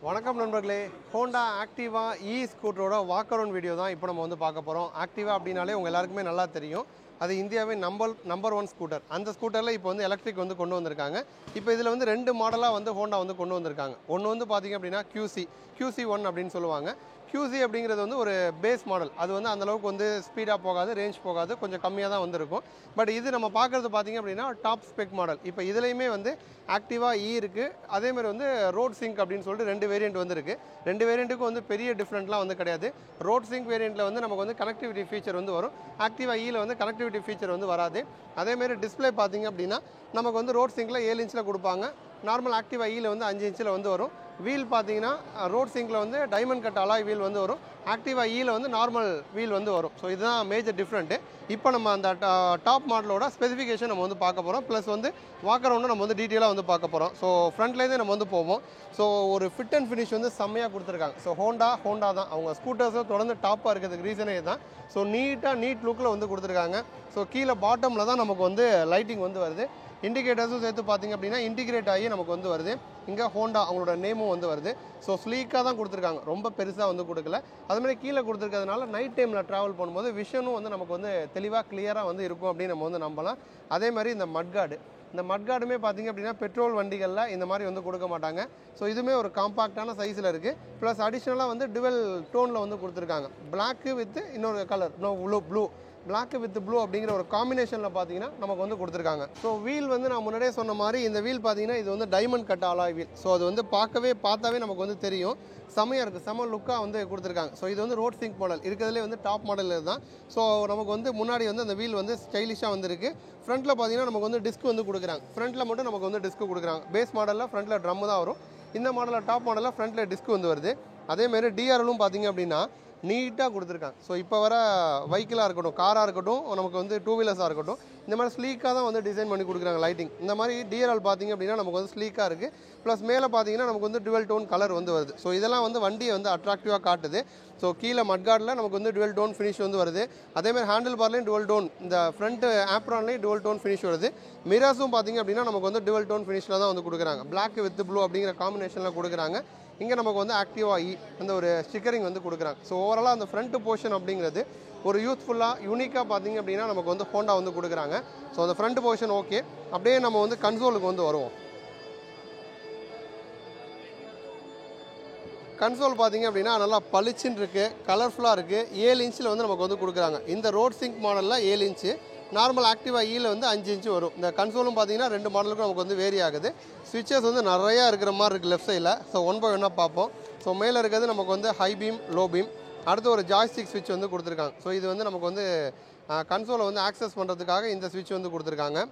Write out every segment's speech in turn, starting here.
வணக்கம் நண்பர்களே, Honda Activa ஸ்கூட்டரோட வாக் அரவுண்ட் வீடியோ தான் இப்போ நம்ம வந்து பார்க்க போகிறோம். ஆக்டிவா அப்படின்னாலே உங்கள் எல்லாருக்குமே நல்லா தெரியும். அது இந்தியாவின் நம்பர் ஒன் ஸ்கூட்டர். அந்த ஸ்கூட்டரில் இப்போ வந்து எலக்ட்ரிக் வந்து கொண்டு வந்திருக்காங்க. இப்போ இதில் வந்து 2 மாடலாக வந்து ஹோண்டா வந்து கொண்டு வந்திருக்காங்க. ஒன்று வந்து பார்த்திங்க அப்படின்னா QC1 அப்படின்னு சொல்லுவாங்க. QC அப்படிங்கிறது வந்து ஒரு பேஸ் மாடல். அது வந்து அந்தளவுக்கு வந்து ஸ்பீடாக போகாது, ரேஞ்ச் போகாது, கொஞ்சம் கம்மியாக தான் வந்துருக்கும். பட் இது நம்ம பார்க்குறது பார்த்திங்க அப்படின்னா டாப் ஸ்பெக் மாடல். இப்போ இதுலேயுமே வந்து ஆக்டிவா இருக்குது. அதேமாதிரி வந்து ரோட் சிங்க் அப்படின்னு சொல்லிட்டு 2 வேரியண்ட் வந்துருக்கு. 2 வேரியண்ட்டுக்கும் வந்து பெரிய டிஃப்ரெண்ட்லாம் வந்து கிடையாது. ரோட் சிங்க் வேரியண்ட்டில் வந்து நமக்கு வந்து கனெக்டிவிட்டி ஃபீச்சர் வந்து வரும். ஆக்டிவா வந்து கனெக்டிவிட்டி ஃபீச்சர் வந்து வராது. அதேமாரி டிஸ்பிளே பார்த்திங்க அப்படின்னா நமக்கு வந்து ரோட் சிங்கில் 7 இன்ச்சில் கொடுப்பாங்க. நார்மல் ஆக்டிவா வந்து 5 இன்ச்சில் வந்து வரும். வீல் பார்த்தீங்கன்னா ரோட் சிங்கில் வந்து டைமண்ட் கட் அலாய் வீல் வந்து வரும். ஆக்டிவா வந்து நார்மல் வீல் வந்து வரும். ஸோ இதுதான் மேஜர் டிஃப்ரெண்ட்டு. இப்போ நம்ம அந்த டாப் மாடலோட ஸ்பெசிஃபிகேஷன் நம்ம வந்து பார்க்க போகிறோம். ப்ளஸ் வந்து வாக் அரவுண்டு நம்ம வந்து டீட்டெயிலாக வந்து பார்க்க போகிறோம். ஸோ ஃப்ரண்ட்லேருந்தே நம்ம வந்து போவோம். ஸோ ஒரு ஃபிட் அண்ட் ஃபினிஷ் வந்து செம்மையாக கொடுத்துருக்காங்க. ஸோ ஹோண்டா தான் அவங்க ஸ்கூட்டர்ஸும் தொடர்ந்து டாப்பாக இருக்கிறதுக்கு ரீசனே தான். ஸோ நீட் லுக்கில் வந்து கொடுத்துருக்காங்க. ஸோ கீழே பாட்டமில் தான் நமக்கு வந்து லைட்டிங் வந்து வருது. இண்டிகேட்டர்ஸும் சேர்த்து பார்த்திங்க அப்படின்னா இன்டிகிரேட் ஆகி நமக்கு வந்து வருது. இங்கே ஹோண்டா அவங்களோட நேமும் வந்து வருது. ஸோ ஸ்லீக்காக தான் கொடுத்துருக்காங்க, ரொம்ப பெருசாக வந்து கொடுக்கல. அதுமாதிரி கீழே கொடுத்துருக்கிறதுனால நைட் டைமில் ட்ராவல் பண்ணும்போது விஷனும் வந்து நமக்கு வந்து தெளிவாக கிளியராக வந்து இருக்கும் அப்படின்னு நம்ம வந்து நம்பலாம். அதே மாதிரி இந்த மட்கார்டுமே பார்த்திங்க அப்படின்னா பெட்ரோல் வண்டிகளில் இந்த மாதிரி வந்து கொடுக்க மாட்டாங்க. ஸோ இதுவுமே ஒரு காம்பாக்டான சைஸில் இருக்குது. ப்ளஸ் அடிஷ்னலாக வந்து டுவெல் டோனில் வந்து கொடுத்துருக்காங்க. பிளாக்கு வித் இன்னொரு colour blue black with blue அப்படிங்கிற ஒரு காம்பினேஷனில் பார்த்தீங்கன்னா நமக்கு வந்து கொடுத்துருக்காங்க. ஸோ வீல் வந்து நான் முன்னாடியே சொன்ன மாதிரி இந்த வீல் பார்த்தீங்கன்னா இது வந்து diamond cut alloy wheel. So அது வந்து பார்த்தாவே நமக்கு வந்து தெரியும், செம்மையாக இருக்குது, செம்ம லுக்காக வந்து கொடுத்துருக்காங்க. ஸோ இது வந்து ரோட் சிங்க் மாடல் இருக்கிறதுலே வந்து டாப் மாடல் தான். ஸோ நமக்கு வந்து முன்னாடி வந்து அந்த வீல் வந்து ஸ்டைலிஷாக வந்துருக்கு. ஃப்ரண்ட்டில் பார்த்தீங்கன்னா நமக்கு வந்து டிஸ்க் வந்து கொடுக்குறாங்க. ஃப்ரண்ட்டில் மட்டும் நமக்கு வந்து டிஸ்க் கொடுக்குறாங்க. பேஸ் மாடலில் ஃப்ரண்ட்டில் ட்ரம் தான் வரும். இந்த மாடலில் டாப் மாடலில் ஃப்ரண்ட்டில் டிஸ்க் வந்து வருது. அதேமாரி டிஆர்எலும் பார்த்தீங்க அப்படின்னா நீட்டாக கொடுத்துருக்காங்க. ஸோ இப்போ வர வெஹிக்கிளாக இருக்கட்டும், காராக இருக்கட்டும், நமக்கு வந்து 2 வீலர்ஸாக இருக்கட்டும், இந்த மாதிரி ஸ்லீக்காக தான் வந்து டிசைன் பண்ணி கொடுக்குறாங்க. லைட்டிங் இந்த மாதிரி டிஆர்எல் பார்த்திங்க அப்படின்னா நமக்கு வந்து ஸ்லீக்காக இருக்குது. ப்ளஸ் மேலே பார்த்தீங்கன்னா நமக்கு வந்து டுவெல் டோன் கலர் வந்து வருது. ஸோ இதெல்லாம் வந்து வண்டியை வந்து அட்ராக்டிவாக காட்டுது. ஸோ கீழே மட்கார்டில் நமக்கு வந்து டுவெல் டோன் ஃபினிஷ் வந்து வருது. அதேமாதிரி ஹேண்டில் பார்லையும் டுவெல் டோன், இந்த ஃப்ரண்ட் ஆப்ரான்லேயும் டுவெல் டோன் ஃபினிஷ் வருது. மிரர்ஸும் பார்த்திங்க அப்படின்னா நமக்கு வந்து டுவெல் டோன் ஃபினிஷில் தான் வந்து கொடுக்குறாங்க. பிளாக் வித் ப்ளூ அப்படிங்கிற காம்பினேஷனில் கொடுக்குறாங்க. இங்கே நமக்கு வந்து ஆக்டிவா அந்த ஒரு ஸ்டிக்கரிங் வந்து கொடுக்குறாங்க. ஸோ ஓவராலாக அந்த ஃப்ரண்ட் போர்ஷன் அப்படிங்கிறது ஒரு யூத்ஃபுல்லாக யூனிக்காக பார்த்திங்க அப்படின்னா நமக்கு வந்து ஹோண்டா வந்து கொடுக்குறாங்க. ஸோ அந்த ஃப்ரண்ட் போர்ஷன் ஓகே. அப்படியே நம்ம வந்து கன்சோலுக்கு வந்து வருவோம். கன்சோல் பார்த்திங்க அப்படின்னா நல்லா பளிச்சுன்னு இருக்குது, கலர்ஃபுல்லாக இருக்குது. 7 இன்ச்சில் வந்து நமக்கு வந்து கொடுக்குறாங்க. இந்த ரோட் சிங்க் மாடலில் 7 இன்ச்சு, நார்மல் ஆக்டிவா வந்து 5 இன்ச்சு வரும். இந்த கன்சோலும் பார்த்தீங்கன்னா 2 மாடலுக்கும் நமக்கு வந்து வேரி ஆகுது. ஸ்விட்சஸ் வந்து நிறையா இருக்கிற மாதிரி இருக்குது லெஃப்ட் சைடில். ஸோ 1 by 1 பார்ப்போம். ஸோ மேலே இருக்கிறது நமக்கு வந்து ஹை பீம், லோ பீம். அடுத்து ஒரு ஜாய்ஸ்டிக் ஸ்விட்ச் வந்து கொடுத்துருக்காங்க. ஸோ இது வந்து நமக்கு வந்து கன்சோலை வந்து ஆக்சஸ் பண்ணுறதுக்காக இந்த ஸ்விட்ச் வந்து கொடுத்துருக்காங்க.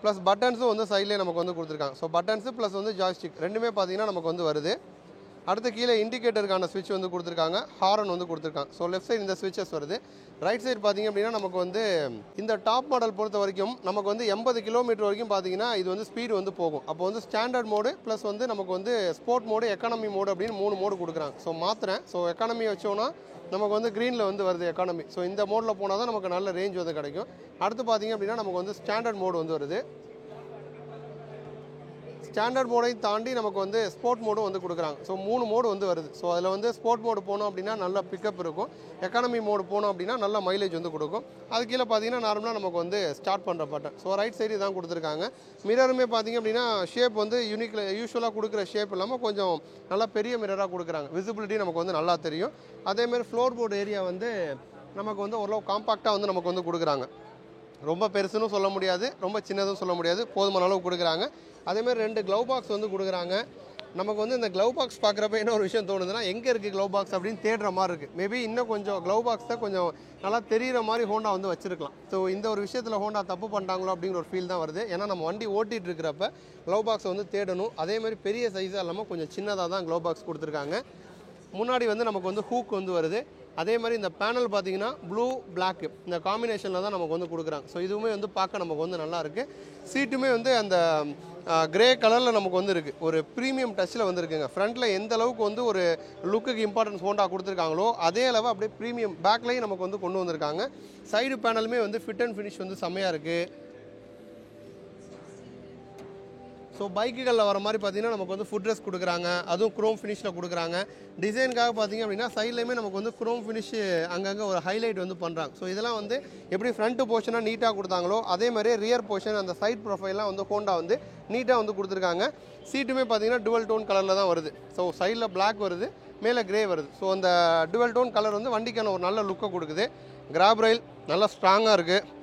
ப்ளஸ் பட்டன்ஸும் வந்து சைட்லேயே நமக்கு வந்து கொடுத்துருக்காங்க. ஸோ பட்டன்ஸு ப்ளஸ் வந்து ஜாய்ஸ்டிக் ரெண்டுமே பார்த்தீங்கன்னா நமக்கு வந்து வருது. அடுத்து கீழே இண்டிகேட்டருக்கான ஸ்விட்ச் வந்து கொடுத்துருக்காங்க, ஹாரன் வந்து கொடுத்துருக்காங்க. ஸோ லெஃப்ட் சைடு இந்த ஸ்விட்சஸ் வருது. ரைட் சைடு பார்த்திங்க அப்படின்னா நமக்கு வந்து இந்த டாப் மாடல் பொறுத்த வரைக்கும் நமக்கு வந்து 80 கிலோமீட்டர் வரைக்கும் பார்த்திங்கன்னா இது வந்து ஸ்பீடு வந்து போகும். அப்போ வந்து ஸ்டாண்டர்ட் மோடு ப்ளஸ் வந்து நமக்கு வந்து ஸ்போர்ட் மோடு, எக்கானமி மோடு அப்படின்னு 3 மோடு கொடுக்குறாங்க. ஸோ மாத்திரேன். ஸோ எக்கானமி வச்சோன்னா நமக்கு வந்து க்ரீனில் வந்து வருது எக்கானமி. ஸோ இந்த மோடில் போனால் தான் நமக்கு நல்ல ரேஞ்ச் வந்து கிடைக்கும். அடுத்து பார்த்திங்க அப்படின்னா நமக்கு வந்து ஸ்டாண்டர்ட் மோடு வந்து வருது. ஸ்டாண்டர்ட் மோடையும் தாண்டி நமக்கு வந்து ஸ்போர்ட் மோடும் வந்து கொடுக்குறாங்க. ஸோ 3 மோடு வந்து வருது. ஸோ அதில் வந்து ஸ்போர்ட் மோடு போனோம் அப்படின்னா நல்ல பிக்கப் இருக்கும். எக்கானமி மோடு போனோம் அப்படின்னா நல்ல மைலேஜ் வந்து கொடுக்கும். அது கீழே பார்த்தீங்கன்னா நார்மலாக நமக்கு வந்து ஸ்டார்ட் பண்ணுற பட்டன். ஸோ ரைட் சைடு தான் கொடுத்துருக்காங்க. மிரருமே பார்த்திங்க அப்படின்னா ஷேப் வந்து யூஸ்வலாக கொடுக்குற ஷேப் இல்லாமல் கொஞ்சம் நல்லா பெரிய மிரராக கொடுக்குறாங்க. விசிபிலிட்டி நமக்கு வந்து நல்லா தெரியும். அதேமாதிரி ஃப்ளோர் போர்டு ஏரியா வந்து நமக்கு வந்து ஓரளவு காம்பாக்டாக வந்து நமக்கு வந்து கொடுக்குறாங்க. ரொம்ப பெருசுன்னு சொல்ல முடியாது, ரொம்ப சின்னதும் சொல்ல முடியாது, போதுமான அளவு கொடுக்குறாங்க. அதேமாதிரி 2 க்ளவ் பாக்ஸ் வந்து கொடுக்குறாங்க. நமக்கு வந்து இந்த க்ளவ் பாக்ஸ் பார்க்குறப்ப என்ன ஒரு விஷயம் தோணுதுன்னா, எங்கே இருக்குது க்ளவ் பாக்ஸ் அப்படின்னு தேடுற மாதிரி இருக்குது. மேபி இன்னும் கொஞ்சம் க்ளவ் பாக்ஸ் தான் கொஞ்சம் நல்லா தெரிகிற மாதிரி ஹோண்டா வந்து வச்சுருக்கலாம். ஸோ இந்த ஒரு விஷயத்தில் ஹோண்டா தப்பு பண்ணிட்டாங்களோ அப்படிங்கிற ஒரு ஃபீல் தான் வருது. ஏன்னா நம்ம வண்டி ஓட்டிகிட்டு இருக்கிறப்ப க்ளவ் பாக்ஸை வந்து தேடணும். அதேமாதிரி பெரிய சைஸாக இல்லாமல் கொஞ்சம் சின்னதாக தான் க்ளவ் பாக்ஸ் கொடுத்துருக்காங்க. முன்னாடி வந்து நமக்கு வந்து ஹூக் வந்து வருது. அதே மாதிரி இந்த பேனல் பார்த்தீங்கன்னா ப்ளூ பிளாக் இந்த காம்பினேஷனில் தான் நமக்கு வந்து கொடுக்குறாங்க. ஸோ இதுவுமே வந்து பார்க்க நமக்கு வந்து நல்லா இருக்குது. சீட்டுமே வந்து அந்த கிரே கலரில் நமக்கு வந்து இருக்குது. ஒரு ப்ரீமியம் டச்சில் வந்துருக்குங்க. ஃப்ரண்ட்டில் எந்த அளவுக்கு வந்து ஒரு லுக்குக்கு இம்பார்ட்டன்ஸ் ஹோண்டா கொடுத்துருக்காங்களோ அதே அளவு அப்படியே ப்ரீமியம் பேக்லையும் நமக்கு வந்து கொண்டு வந்திருக்காங்க. சைடு பேனலுமே வந்து ஃபிட் அண்ட் ஃபினிஷ் வந்து செம்மையாக இருக்குது. ஸோ பைக்குகளில் வர மாதிரி பார்த்தீங்கன்னா நமக்கு வந்து ஃபுட் ரெஸ்ட் கொடுக்குறாங்க, அதுவும் குரோம் ஃபினிஷில் கொடுக்குறாங்க. டிசைனுக்காக பார்த்தீங்க அப்படின்னா சைட்லேயுமே நமக்கு வந்து குரோம் ஃபினிஷ் அங்கங்கே ஒரு ஹைலைட் வந்து பண்ணுறாங்க. ஸோ இதெல்லாம் வந்து எப்படி ஃப்ரண்ட் போர்ஷனாக நீட்டாக கொடுத்தாங்களோ அதே மாதிரியே ரியர் போர்ஷன் அந்த சைட் ப்ரொஃபைல்லாம் வந்து ஹோண்டா வந்து நீட்டாக வந்து கொடுத்துருக்காங்க. சீட்டுமே பார்த்தீங்கன்னா டுவல் டோன் கலரில் தான் வருது. ஸோ சைடில் பிளாக் வருது, மேலே கிரே வருது. ஸோ அந்த டுவல் டோன் கலர் வந்து வண்டிக்கான ஒரு நல்ல லுக்கை கொடுக்குது. கிராப் ரயில் நல்லா ஸ்ட்ராங்காக இருக்குது,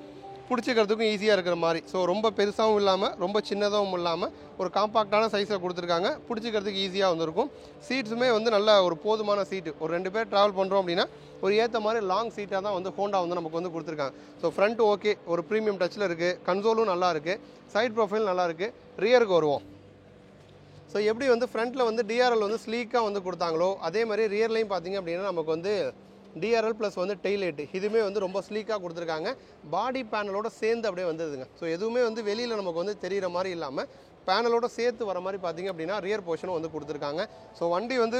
பிடிச்சிக்கிறதுக்கும் ஈஸியாக இருக்கிற மாதிரி. ஸோ ரொம்ப பெருசாகவும் இல்லாமல் ரொம்ப சின்னதாகவும் இல்லாமல் ஒரு காம்பாக்டான சைஸில் கொடுத்துருக்காங்க. பிடிச்சிக்கிறதுக்கு ஈஸியாக வந்துருக்கும். சீட்ஸுமே வந்து நல்ல ஒரு போதுமான சீட்டு. ஒரு 2 பேர் ட்ராவல் பண்ணுறோம் அப்படின்னா ஒரு ஏற்ற மாதிரி லாங் சீட்டாக தான் வந்து ஹோண்டா வந்து நமக்கு வந்து கொடுத்துருக்காங்க. ஸோ ஃப்ரண்ட் ஓகே, ஒரு ப்ரீமியம் டச்சில் இருக்குது, கன்சோலும் நல்லா இருக்குது, சைட் ப்ரொஃபைல் நல்லா இருக்குது. ரியருக்கு வருவோம். ஸோ எப்படி வந்து ஃப்ரண்ட்டில் வந்து டிஆர்எல் வந்து ஸ்லீக்காக வந்து கொடுத்தாங்களோ அதே மாதிரி ரியர்லையும் பார்த்தீங்க அப்படின்னா நமக்கு வந்து டிஆர்எல் ப்ளஸ் வந்து டெய்லைட்டு இதுவுமே வந்து ரொம்ப ஸ்லீக்காக கொடுத்துருக்காங்க. பாடி பேனலோட சேர்ந்து அப்படியே வந்ததுங்க. ஸோ எதுவுமே வந்து வெளியில் நமக்கு வந்து தெரிகிற மாதிரி இல்லாமல் பேனலோட சேர்த்து வர மாதிரி பார்த்தீங்க அப்படின்னா ரியர் போர்ஷனும் வந்து கொடுத்துருக்காங்க. ஸோ வண்டி வந்து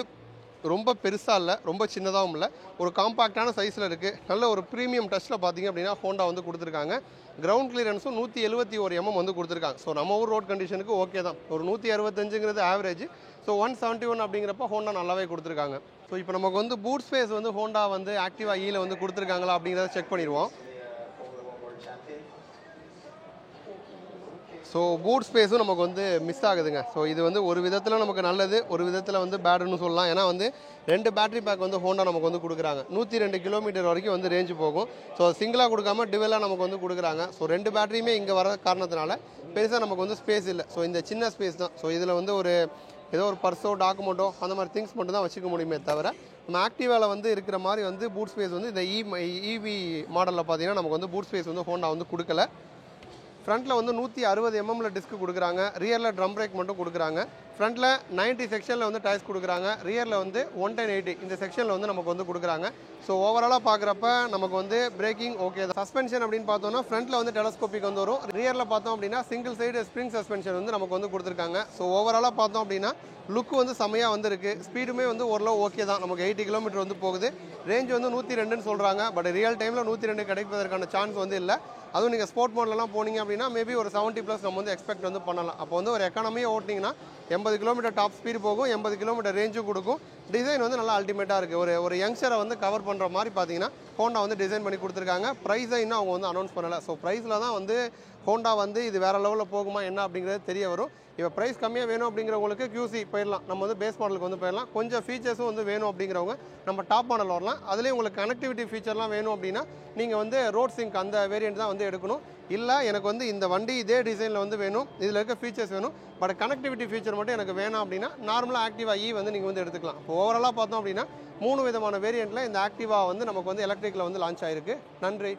ரொம்ப பெருசாக இல்லை, ரொம்ப சின்னதாகவும் இல்லை, ஒரு காம்பாக்டான சைஸில் இருக்குது. நல்ல ஒரு ப்ரீமியம் டச்சில் பார்த்தீங்க அப்படின்னா ஹோண்டா வந்து கொடுத்துருக்காங்க. கிரவுண்ட் கிளியரன்ஸும் 171 mm வந்து கொடுத்துருக்காங்க. ஸோ நம்ம ஊர் ரோட் கண்டிஷனுக்கு ஓகே தான். ஒரு 165ங்கிறது ஆவரேஜ். ஸோ 171 அப்படிங்கிறப்ப ஹோண்டா நல்லாவே கொடுத்துருக்காங்க. ஸோ இப்போ நமக்கு வந்து பூட் ஸ்பேஸ் வந்து ஹோண்டா வந்து ஆக்டிவா ஈல வந்து கொடுத்துருக்காங்களா அப்படிங்கிறத செக் பண்ணிடுவோம். ஸோ பூட் ஸ்பேஸும் நமக்கு வந்து மிஸ் ஆகுதுங்க. ஸோ இது வந்து ஒரு விதத்தில் நமக்கு நல்லது, ஒரு விதத்தில் வந்து பேடுன்னு சொல்லலாம். ஏன்னா வந்து 2 பேட்டரி பேக் வந்து ஹோண்டா நமக்கு வந்து கொடுக்குறாங்க. 102 கிலோமீட்டர் வரைக்கும் வந்து ரேஞ்சு போகும். ஸோ சிங்கிளாக கொடுக்காம டிவெலாக நமக்கு வந்து கொடுக்குறாங்க. ஸோ 2 பேட்டரியுமே இங்கே வர காரணத்தினால பெருசாக நமக்கு வந்து ஸ்பேஸ் இல்லை. ஸோ இந்த சின்ன ஸ்பேஸ் தான். ஸோ இதில் வந்து ஒரு ஏதோ ஒரு பர்ஸோ டாக்குமெண்ட்டோ அந்த மாதிரி திங்ஸ் மட்டும் தான் வச்சுக்க முடியுமே தவிர நம்ம ஆக்டிவாவில் வந்து இருக்கிற மாதிரி வந்து பூட் ஸ்பேஸ் வந்து இந்த இவி மாடலில் பார்த்தீங்கன்னா நமக்கு வந்து பூட் ஸ்பேஸ் வந்து ஹோண்டா வந்து கொடுக்கல. ஃப்ரண்ட்டில் வந்து 160 mm டிஸ்க் கொடுக்குறாங்க. ரியரில் ட்ரம் பிரேக் மட்டும் கொடுக்குறாங்க. ஃப்ரண்ட்டில் 90 செக்ஷனில் வந்து டயர்ஸ் கொடுக்குறாங்க. ரியரில் வந்து 110/80 இந்த செக்ஷனில் வந்து நமக்கு வந்து கொடுக்குறாங்க. ஸோ ஓவராலாக பார்க்குறப்ப நமக்கு வந்து பிரேக்கிங் ஓகே தான். சஸ்பென்ஷன் அப்படின்னு பார்த்தோம்னா ஃப்ரண்ட்டில் வந்து டெலஸ்கோபிக் வந்து வரும். ரியரில் பார்த்தோம் அப்படின்னா சிங்கிள் சைடு ஸ்ப்ரிங் சஸ்பென்ஷன் வந்து நமக்கு வந்து கொடுத்துருக்காங்க. ஸோ ஓவராலாக பார்த்தோம் அப்படின்னா லுக்கு வந்து செம்மையாக வந்துருக்கு. ஸ்பீடுமே வந்து ஓரளவு ஓகே தான். நமக்கு 80 km வந்து போகுது. ரேஞ்ச் வந்து 102ன்னு சொல்கிறாங்க. பட் ரியல் டைமில் 102 கிடைப்பதற்கான சான்ஸ் வந்து இல்லை. அதுவும் நீங்கள் ஸ்போர்ட் மோட்லலாம் போனீங்க அப்படின்னா மேபி ஒரு 70+ நம்ம வந்து எக்ஸ்பெக்ட் வந்து பண்ணலாம். அப்போ வந்து ஒரு எக்கானமியாக ஓட்டிங்கன்னா 80 km டாப் ஸ்பீடு போகும், 80 km ரேஞ்சும் கொடுக்கும். டிசைன் வந்து நல்லா அல்டிமேட்டாக இருக்குது. ஒரு யங்ஸ்டரை வந்து கவர் பண்ணுற மாதிரி பார்த்தீங்கன்னா ஹோண்டா வந்து டிசைன் பண்ணி கொடுத்துருக்காங்க. ப்ரைஸை இன்னும் அவங்க வந்து அனௌன்ஸ் பண்ணலை. ஸோ ப்ரைஸில் தான் வந்து ஹோண்டா வந்து இது வேறு லெவலில் போகுமா என்ன அப்படிங்கிறது தெரிய வரும். இப்போ ப்ரைஸ் கம்மியாக வேணும் அப்படிங்கிறவங்களுக்கு QC போயிடலாம், நம்ம வந்து பேஸ் மாடலுக்கு வந்து போயிடலாம். கொஞ்சம் ஃபீச்சர்ஸும் வந்து வேணும் அப்படிங்கிறவங்க நம்ம டாப் மாடல் வரலாம். அதுலேயே உங்களுக்கு கனெக்டிவிட்டி ஃபீச்சர்லாம் வேணும் அப்படின்னா நீங்கள் வந்து ரோட் சிங்க் அந்த வேரியண்ட் தான் வந்து எடுக்கணும். இல்லை எனக்கு வந்து இந்த வண்டி இதே டிசைனில் வந்து வேணும், இதில் இருக்க ஃபீச்சர்ஸ் வேணும், பட் கனெக்டிவிட்டி ஃபீச்சர் மட்டும் எனக்கு வேணாம் அப்படின்னா நார்மலாக ஆக்டிவா வந்து நீங்கள் வந்து எடுத்துக்கலாம். இப்போ ஓவராலாக பார்த்தோம் அப்படின்னா 3 விதமான வேரியண்ட்டில் இந்த ஆக்டிவா வந்து நமக்கு வந்து எலக்ட்ரிக்கில் வந்து லான்ச் ஆயிருக்கு. நன்றி.